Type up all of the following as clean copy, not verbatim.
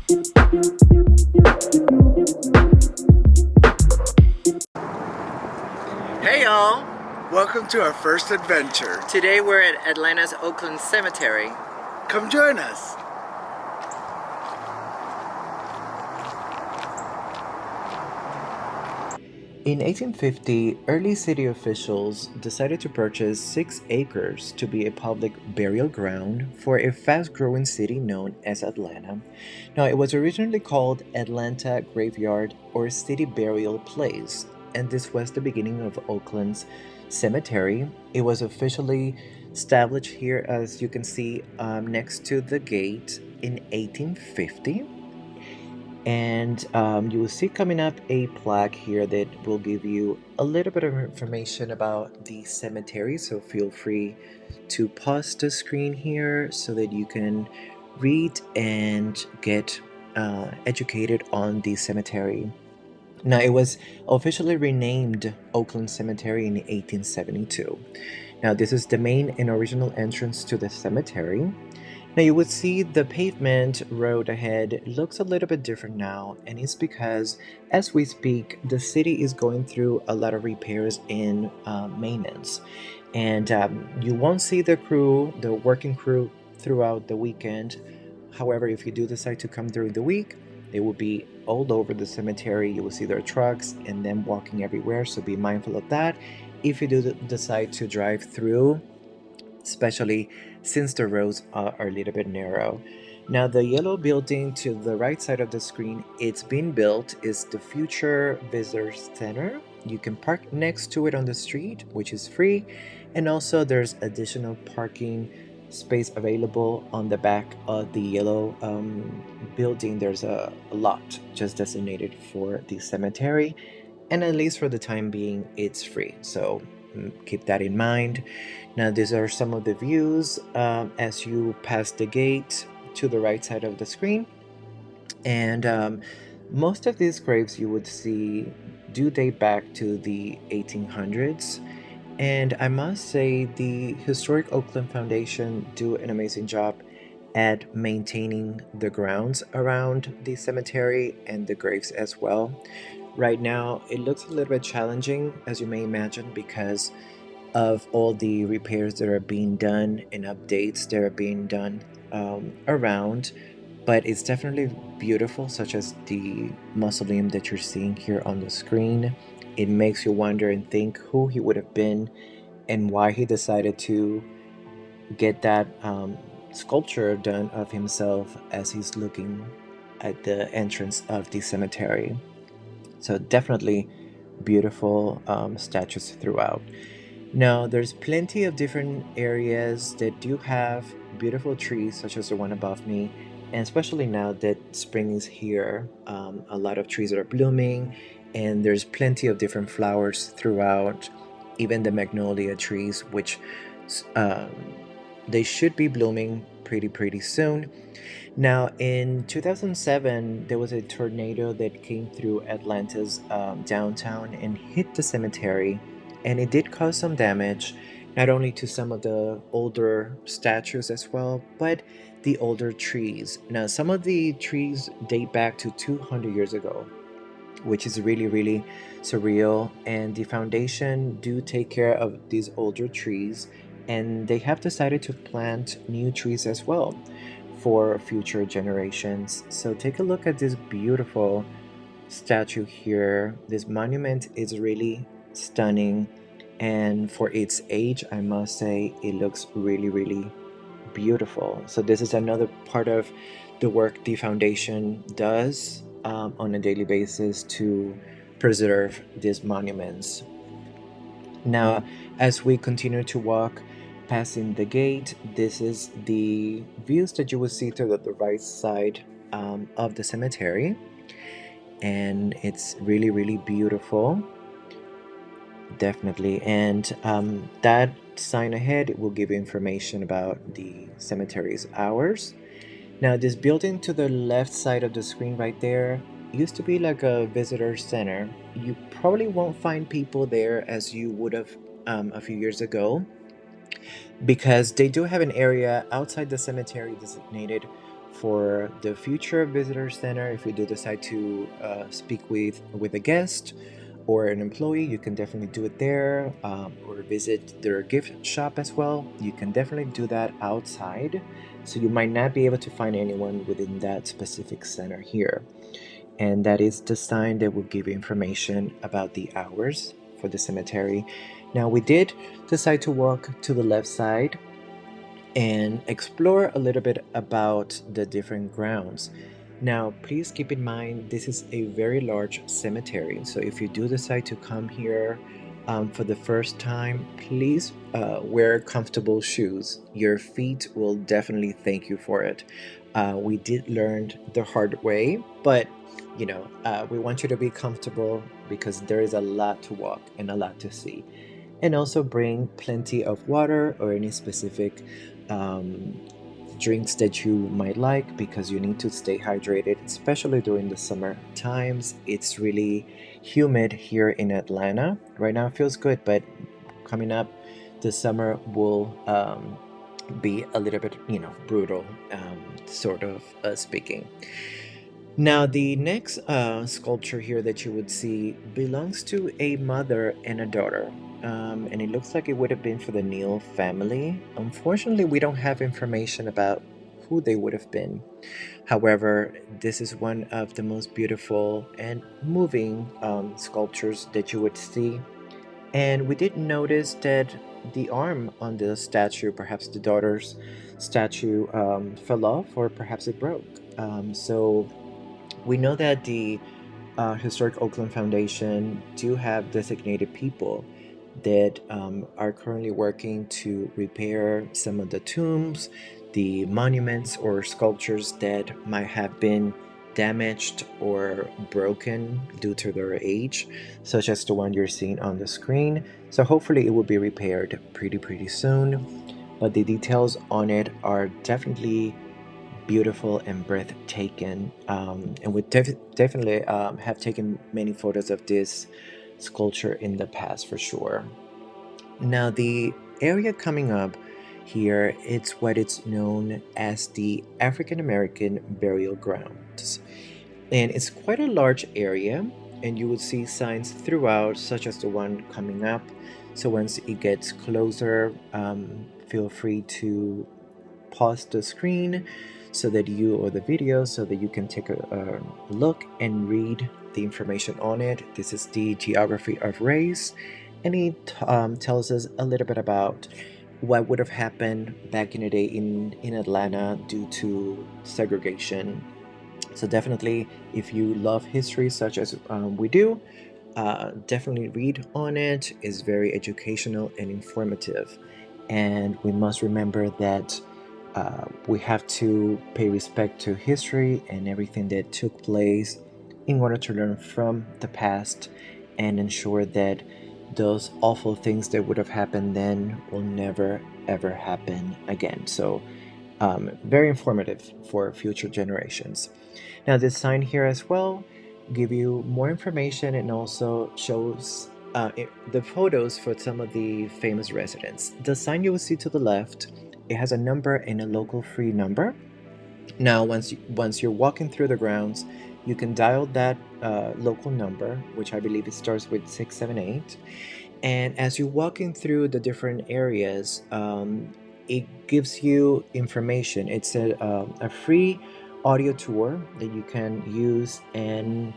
Hey y'all! Welcome to our first adventure. Today we're at Atlanta's Oakland Cemetery. Come join us. In 1850, early city officials decided to purchase 6 acres to be a public burial ground for a fast-growing city known as Atlanta. Now, it was originally called Atlanta Graveyard or City Burial Place, and this was the beginning of Oakland's cemetery. It was officially established here, as you can see, next to the gate in 1850. And you will see coming up a plaque here that will give you a little bit of information about the cemetery. So feel free to pause the screen here so that you can read and get educated on the cemetery. Now, it was officially renamed Oakland Cemetery in 1872. Now, this is the main and original entrance to the cemetery. Now you would see the pavement road ahead looks a little bit different now, and it's because as we speak, the city is going through a lot of repairs and maintenance. And you won't see the crew, the working crew, throughout the weekend. However, if you do decide to come during the week, they will be all over the cemetery. You will see their trucks and them walking everywhere, so be mindful of that. If you do decide to drive through, especially since the roads are a little bit narrow. Now, the yellow building to the right side of the screen, it's been built, is the future visitor center. You can park next to it on the street, which is free, and also there's additional parking space available on the back of the yellow building. There's a lot just designated for the cemetery, and at least for the time being, it's free. So keep that in mind. Now, these are some of the views as you pass the gate to the right side of the screen. And most of these graves you would see do date back to the 1800s. And I must say, the Historic Oakland Foundation do an amazing job at maintaining the grounds around the cemetery and the graves as well. Right now, it looks a little bit challenging, as you may imagine, because of all the repairs that are being done and updates that are being done around. But it's definitely beautiful, such as the mausoleum that you're seeing here on the screen. It makes you wonder and think who he would have been and why he decided to get that sculpture done of himself as he's looking at the entrance of the cemetery. So definitely beautiful statues throughout. Now, there's plenty of different areas that do have beautiful trees, such as the one above me, and especially now that spring is here, a lot of trees are blooming, and there's plenty of different flowers throughout, even the magnolia trees, which um, they should be blooming pretty soon. Now, in 2007, there was a tornado that came through Atlanta's downtown and hit the cemetery, and it did cause some damage, not only to some of the older statues as well, but the older trees. Now, some of the trees date back to 200 years ago, which is really surreal, and the foundation do take care of these older trees, and they have decided to plant new trees as well for future generations. So take a look at this beautiful statue here. This monument is really stunning, and for its age, I must say it looks really beautiful. So this is another part of the work the foundation does on a daily basis to preserve these monuments. Now, as we continue to walk passing the gate, this is the views that you will see to the right side of the cemetery, and it's really beautiful, definitely. And that sign ahead will give you information about the cemetery's hours. Now, this building to the left side of the screen right there used to be like a visitor center. You probably won't find people there as you would have a few years ago, because they do have an area outside the cemetery designated for the future visitor center. If you do decide to speak with a guest or an employee, you can definitely do it there, or visit their gift shop as well. You can definitely do that outside, so you might not be able to find anyone within that specific center here. And that is the sign that will give you information about the hours for the cemetery. Now, we did decide to walk to the left side and explore a little bit about the different grounds. Now, please keep in mind this is a very large cemetery, so if you do decide to come here for the first time, please wear comfortable shoes. Your feet will definitely thank you for it. We did learn the hard way, but we want you to be comfortable because there is a lot to walk and a lot to see. And also bring plenty of water or any specific um, drinks that you might like, because you need to stay hydrated, especially during the summer times. It's really humid here in Atlanta. Right now it feels good, but coming up, the summer will be a little bit, brutal, sort of speaking. Now, the next sculpture here that you would see belongs to a mother and a daughter. And it looks like it would have been for the Neal family. Unfortunately, we don't have information about who they would have been. However, this is one of the most beautiful and moving sculptures that you would see. And we did notice that the arm on the statue, perhaps the daughter's statue, fell off, or perhaps it broke. So we know that the Historic Oakland Foundation do have designated people that are currently working to repair some of the tombs, the monuments or sculptures that might have been damaged or broken due to their age, such as the one you're seeing on the screen. So hopefully it will be repaired pretty soon. But the details on it are definitely beautiful and breathtaking. And we definitely have taken many photos of this sculpture in the past for sure. Now, the area coming up here, it's what it's known as the African American Burial Grounds. And it's quite a large area, and you will see signs throughout, such as the one coming up. So once it gets closer, feel free to pause the screen so that you, or the video, so that you can take a look and read the information on it. This is the geography of race, and it tells us a little bit about what would have happened back in the day in Atlanta due to segregation. So definitely, if you love history such as we do, definitely read on it. It's very educational and informative. And we must remember that we have to pay respect to history and everything that took place in order to learn from the past and ensure that those awful things that would have happened then will never ever happen again. So, very informative for future generations. Now, this sign here as well give you more information and also shows the photos for some of the famous residents. The sign you will see to the left, it has a number and a local free number. Now, once you're walking through the grounds, you can dial that local number, which I believe it starts with 678. And as you're walking through the different areas, it gives you information. It's a free audio tour that you can use, and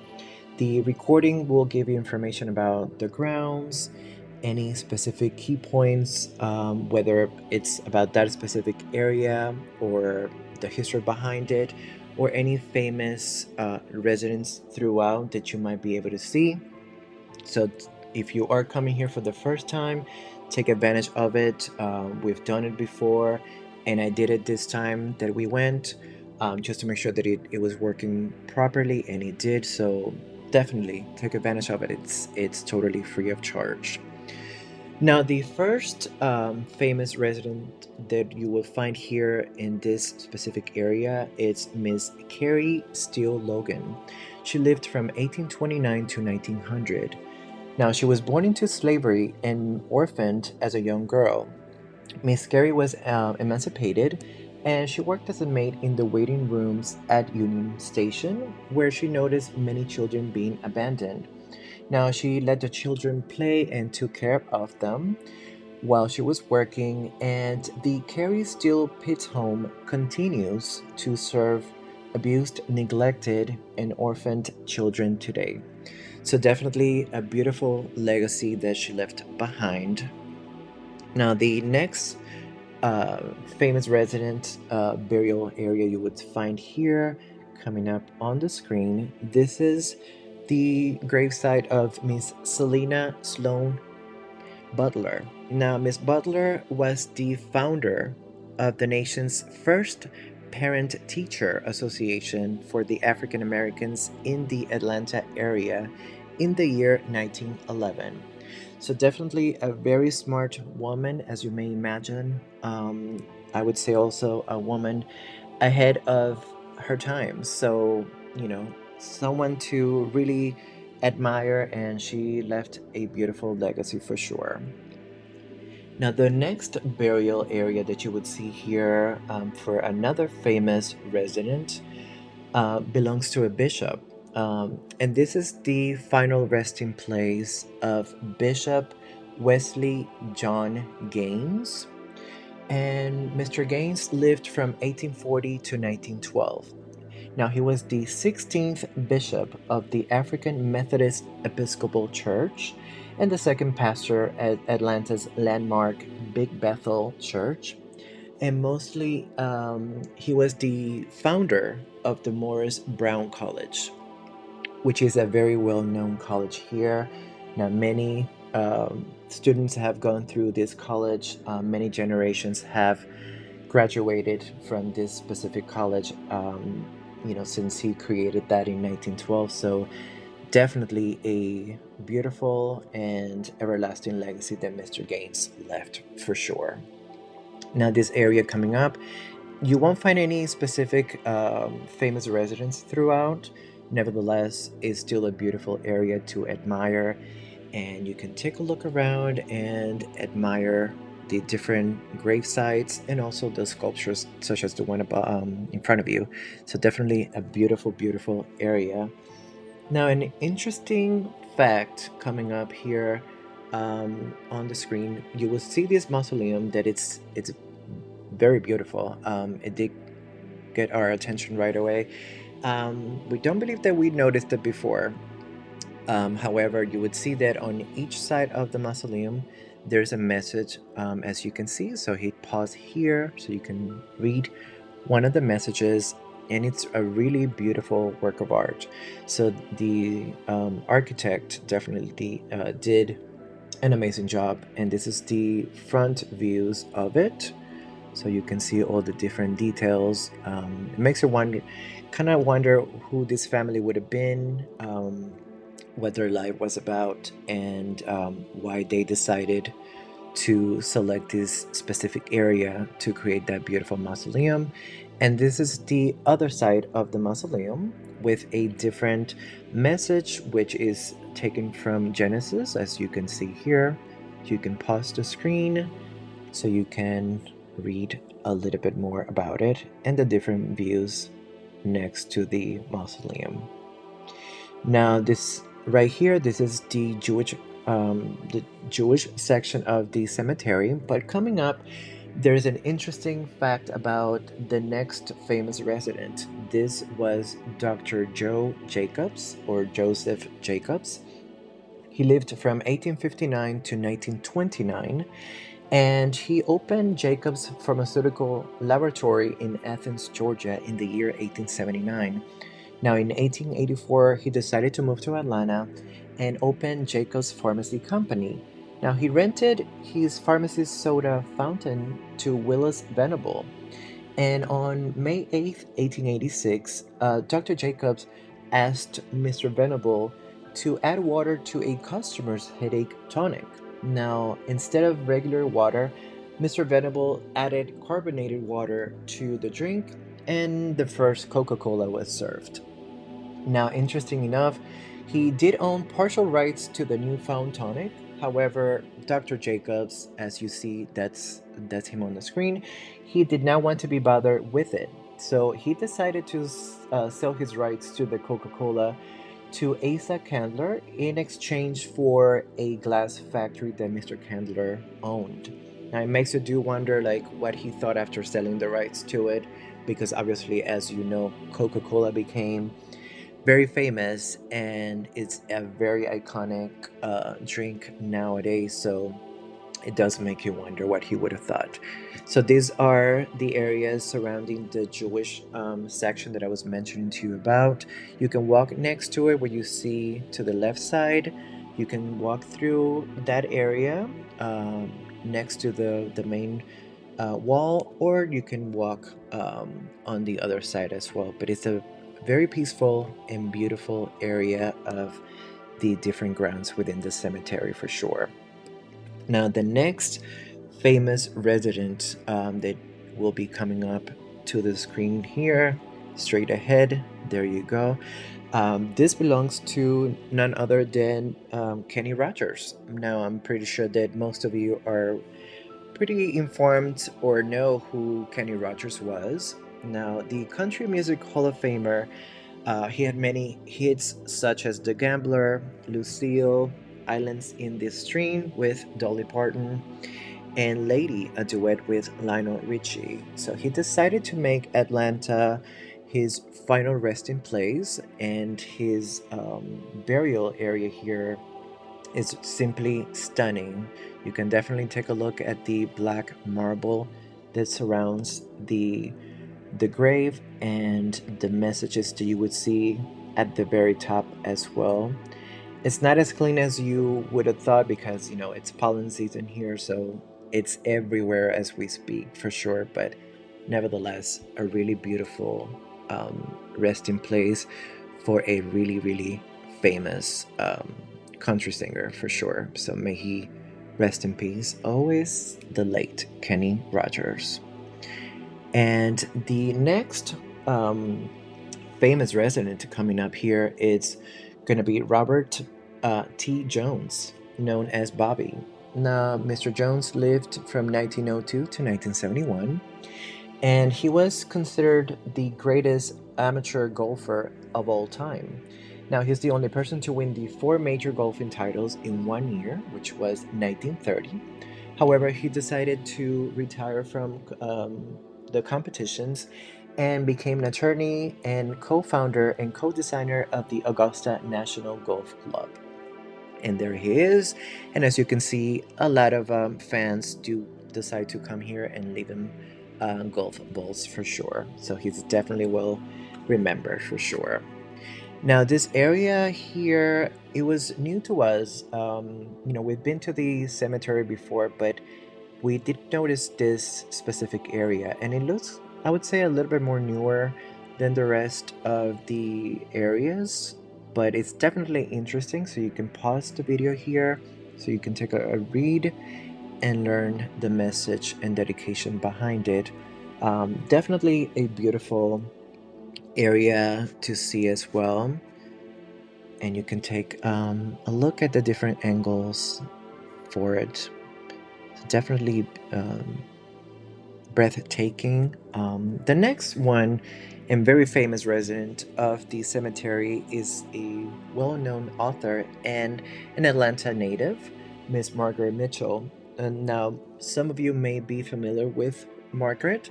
the recording will give you information about the grounds, any specific key points, whether it's about that specific area or the history behind it, or any famous residents throughout that you might be able to see. So if you are coming here for the first time, take advantage of it. We've done it before, and I did it this time that we went, just to make sure that it was working properly, and it did. So definitely take advantage of it. It's totally free of charge. Now, the first famous resident that you will find here in this specific area is Miss Carrie Steele Logan. She lived from 1829 to 1900. Now, she was born into slavery and orphaned as a young girl. Miss Carey was emancipated and she worked as a maid in the waiting rooms at Union Station, where she noticed many children being abandoned. Now, she let the children play and took care of them while she was working, and the Carrie Steele Pitts home continues to serve abused, neglected, and orphaned children today. So, definitely a beautiful legacy that she left behind. Now, the next famous resident burial area you would find here coming up on the screen. This is the gravesite of Miss Selena Sloan Butler. Now, Miss Butler was the founder of the nation's first parent teacher association for the African Americans in the Atlanta area in the year 1911. So, definitely a very smart woman, as you may imagine. I would say also a woman ahead of her time. So, someone to really admire, and she left a beautiful legacy for sure. Now, the next burial area that you would see here for another famous resident belongs to a bishop. And this is the final resting place of Bishop Wesley John Gaines. And Mr. Gaines lived from 1840 to 1912. Now, he was the 16th bishop of the African Methodist Episcopal Church and the second pastor at Atlanta's landmark Big Bethel Church. And mostly, he was the founder of the Morris Brown College, which is a very well known college here. Now, many students have gone through this college, many generations have graduated from this specific college, since he created that in 1912. So, definitely a beautiful and everlasting legacy that Mr. Gaines left for sure. Now, this area coming up, you won't find any specific famous residents throughout. Nevertheless, it's still a beautiful area to admire, and you can take a look around and admire the different grave sites and also the sculptures, such as the one in front of you. So, definitely a beautiful, beautiful area. Now, an interesting fact coming up here on the screen, you will see this mausoleum that it's very beautiful. It did get our attention right away. We don't believe that we noticed it before. However, you would see that on each side of the mausoleum, there's a message, as you can see. So hit pause here so you can read one of the messages, and it's a really beautiful work of art. So the architect definitely did an amazing job, and this is the front views of it. So you can see all the different details. It makes you kind of wonder who this family would have been, what their life was about, and why they decided to select this specific area to create that beautiful mausoleum. And this is the other side of the mausoleum with a different message, which is taken from Genesis, as you can see here. You can pause the screen so you can read a little bit more about it and the different views next to the mausoleum. Now, this right here, this is the Jewish section of the cemetery. But coming up, there's an interesting fact about the next famous resident. This was Dr. Joe Jacobs, or Joseph Jacobs. He lived from 1859 to 1929, and he opened Jacobs Pharmaceutical Laboratory in Athens, Georgia in the year 1879. Now, in 1884, he decided to move to Atlanta and open Jacobs Pharmacy Company. Now, he rented his pharmacy's soda fountain to Willis Venable. And on May 8th, 1886, Dr. Jacobs asked Mr. Venable to add water to a customer's headache tonic. Now, instead of regular water, Mr. Venable added carbonated water to the drink, and the first Coca Cola was served. Now, interesting enough, he did own partial rights to the newfound tonic, However, Dr. Jacobs, as you see, that's him on the screen, he did not want to be bothered with it. So he decided to sell his rights to the Coca-Cola to Asa Candler in exchange for a glass factory that Mr. Candler owned. Now it makes you do wonder like what he thought after selling the rights to it, because obviously, as you know, Coca-Cola became very famous and it's a very iconic drink nowadays. So it does make you wonder what he would have thought. So these are the areas surrounding the Jewish section that I was mentioning to you about. You can walk next to it where you see to the left side. You can walk through that area next to the main wall, or you can walk on the other side as well. But it's a very peaceful and beautiful area of the different grounds within the cemetery for sure. Now, the next famous resident that will be coming up to the screen here, straight ahead, there you go. This belongs to none other than Kenny Rogers. Now, I'm pretty sure that most of you are pretty informed or know who Kenny Rogers was. Now, the Country Music Hall of Famer, he had many hits such as The Gambler, Lucille, Islands in the Stream with Dolly Parton, and Lady, a duet with Lionel Richie. So he decided to make Atlanta his final resting place, and his burial area here is simply stunning. You can definitely take a look at the black marble that surrounds the grave and the messages that you would see at the very top as well. It's not as clean as you would have thought because, it's pollen season here, so it's everywhere as we speak for sure, but nevertheless, a really beautiful resting place for a really, really famous country singer for sure. So may he rest in peace. Always the late Kenny Rogers. And the next famous resident coming up here is going to be Robert T. Jones, known as Bobby. Now, Mr. Jones lived from 1902 to 1971, and he was considered the greatest amateur golfer of all time. Now, he's the only person to win the four major golfing titles in 1 year, which was 1930. However, he decided to retire from the competitions and became an attorney and co founder and co designer of the Augusta National Golf Club. And there he is. And as you can see, a lot of fans do decide to come here and leave him golf balls for sure. So he's definitely well remembered for sure. Now, this area here, it was new to us. We've been to the cemetery before, but we did notice this specific area, and it looks, I would say, a little bit more newer than the rest of the areas, but it's definitely interesting. So you can pause the video here so you can take a read and learn the message and dedication behind it. Definitely a beautiful area to see as well, and you can take a look at the different angles for it. Definitely breathtaking. The next one and very famous resident of the cemetery is a well-known author and an Atlanta native, Miss Margaret Mitchell. And now, some of you may be familiar with Margaret,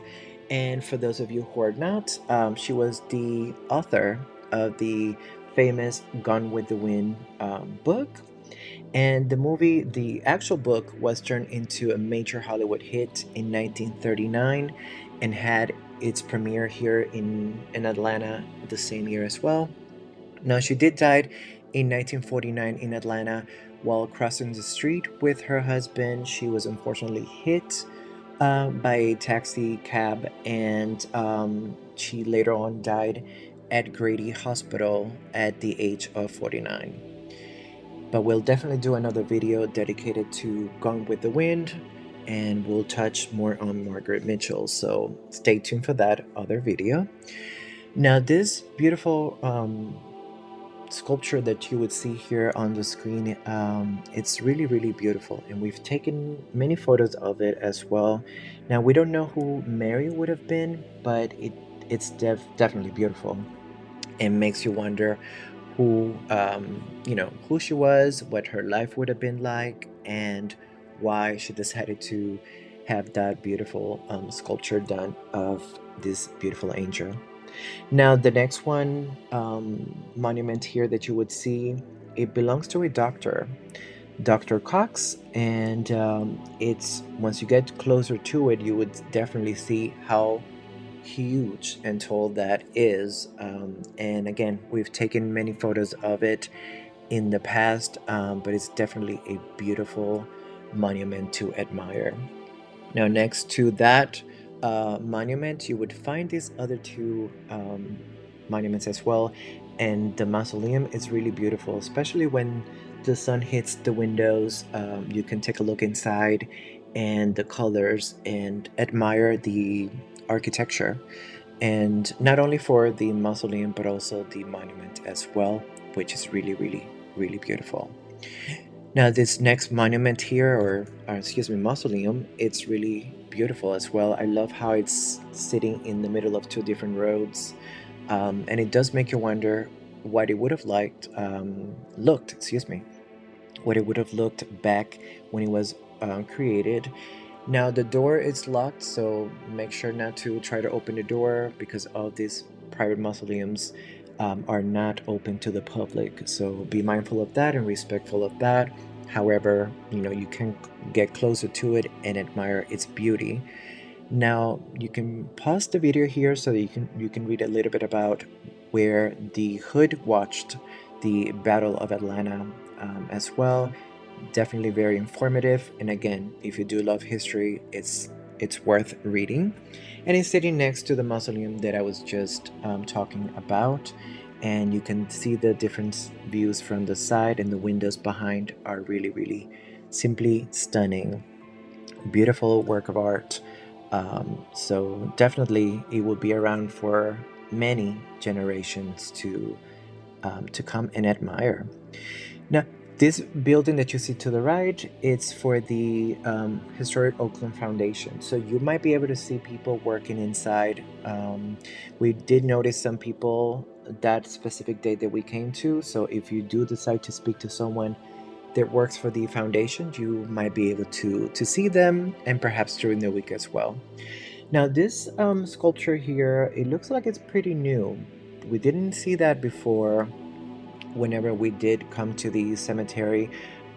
and for those of you who are not, she was the author of the famous Gone with the Wind book, and the actual book was turned into a major Hollywood hit in 1939 and had its premiere here in Atlanta the same year as well. Now, she did die in 1949 in Atlanta while crossing the street with her husband. She was unfortunately hit by a taxi cab, and she later on died at Grady Hospital at the age of 49. But we'll definitely do another video dedicated to Gone with the Wind, and we'll touch more on Margaret Mitchell, so stay tuned for that other video. Now, this beautiful sculpture that you would see here on the screen, it's really, really beautiful, and we've taken many photos of it as well. Now, we don't know who Mary would have been, but it's definitely beautiful and makes you wonder who who she was, what her life would have been like, and why she decided to have that beautiful sculpture done of this beautiful angel. Now, the next one monument here that you would see, it belongs to a doctor, Dr. Cox, and it's once you get closer to it, you would definitely see how huge and tall that is. And again, we've taken many photos of it in the past, but it's definitely a beautiful monument to admire. Now, next to that monument, you would find these other two monuments as well. And the mausoleum is really beautiful, especially when the sun hits the windows. You can take a look inside and the colors and admire the architecture. And not only for the mausoleum, but also the monument as well, which is really, really, really beautiful. Now, this next monument here, or excuse me, mausoleum, it's really beautiful as well. I love how it's sitting in the middle of two different roads, and it does make you wonder what it would have looked, excuse me, what it would have looked back when it was created. Now, the door is locked, so make sure not to try to open the door because all these private mausoleums are not open to the public. So be mindful of that and respectful of that. However, you can get closer to it and admire its beauty. Now, you can pause the video here so that you can read a little bit about where the Hood watched the Battle of Atlanta as well. Definitely very informative, and again, if you do love history, it's worth reading. And it's sitting next to the mausoleum that I was just talking about, and you can see the different views from the side, and the windows behind are really, really simply stunning. Beautiful work of art. So definitely, it will be around for many generations to come and admire. Now, this building that you see to the right, it's for the Historic Oakland Foundation. So you might be able to see people working inside. We did notice some people that specific day that we came to. So if you do decide to speak to someone that works for the foundation, you might be able to see them, and perhaps during the week as well. Now, this sculpture here, it looks like it's pretty new. We didn't see that before whenever we did come to the cemetery,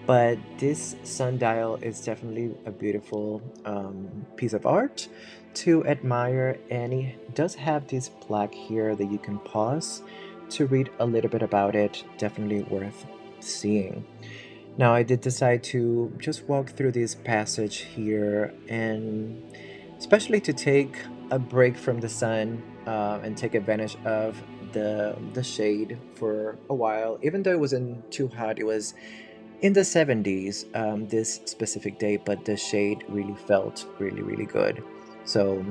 but this sundial is definitely a beautiful piece of art to admire, and it does have this plaque here that you can pause to read a little bit about it. Definitely worth seeing. Now, I did decide to just walk through this passage here, and especially to take a break from the sun and take advantage of the shade for a while. Even though it wasn't too hot, it was in the 70s this specific day, but the shade really felt really, really good. So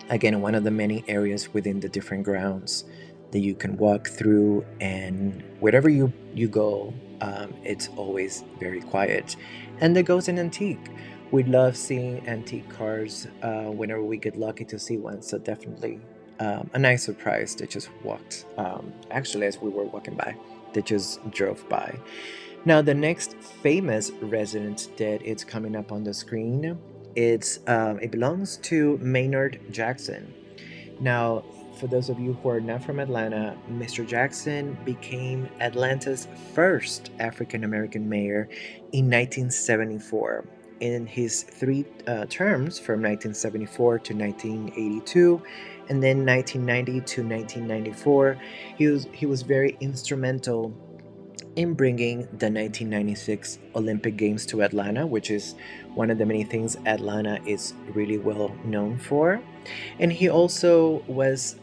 again, one of the many areas within the different grounds that you can walk through, and wherever you go, it's always very quiet. And there goes an antique. We love seeing antique cars whenever we get lucky to see one. So definitely a nice surprise that just walked, actually, as we were walking by, that just drove by. Now, the next famous resident that it's coming up on the screen, it belongs to Maynard Jackson. Now, for those of you who are not from Atlanta, Mr. Jackson became Atlanta's first African American mayor in 1974. In his three terms from 1974 to 1982, and then 1990 to 1994, he was very instrumental in bringing the 1996 Olympic Games to Atlanta, which is one of the many things Atlanta is really well known for. And he also was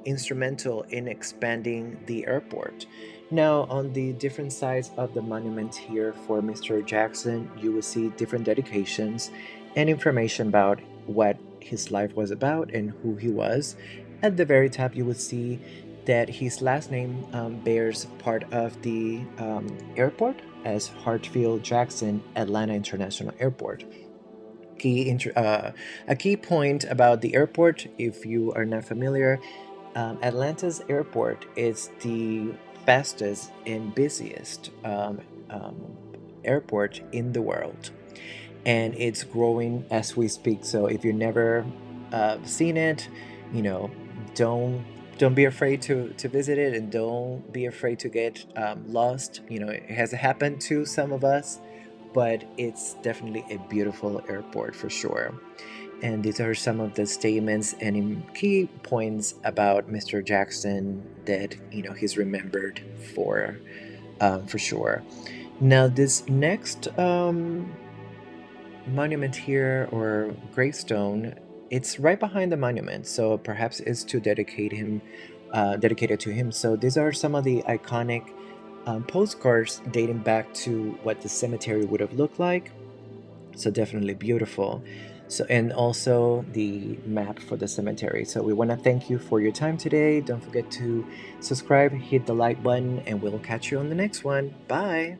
instrumental in expanding the airport. Now, on the different sides of the monument here for Mr. Jackson, you will see different dedications and information about what his life was about and who he was. At the very top, you would see that his last name bears part of the airport as Hartsfield Jackson Atlanta International Airport. A key point about the airport, if you are not familiar, Atlanta's airport is the fastest and busiest airport in the world, and it's growing as we speak. So if you've never seen it, you know, don't don't be afraid to visit it, and don't be afraid to get lost. You know, it has happened to some of us, but it's definitely a beautiful airport for sure. And these are some of the statements and key points about Mr. Jackson that he's remembered for sure. Now, this next monument here, or gravestone, it's right behind the monument, so perhaps it's to dedicated to him. So these are some of the iconic postcards dating back to what the cemetery would have looked like. So definitely beautiful. So, and also the map for the cemetery. So we want to thank you for your time today. Don't forget to subscribe, hit the like button, and we'll catch you on the next one. Bye.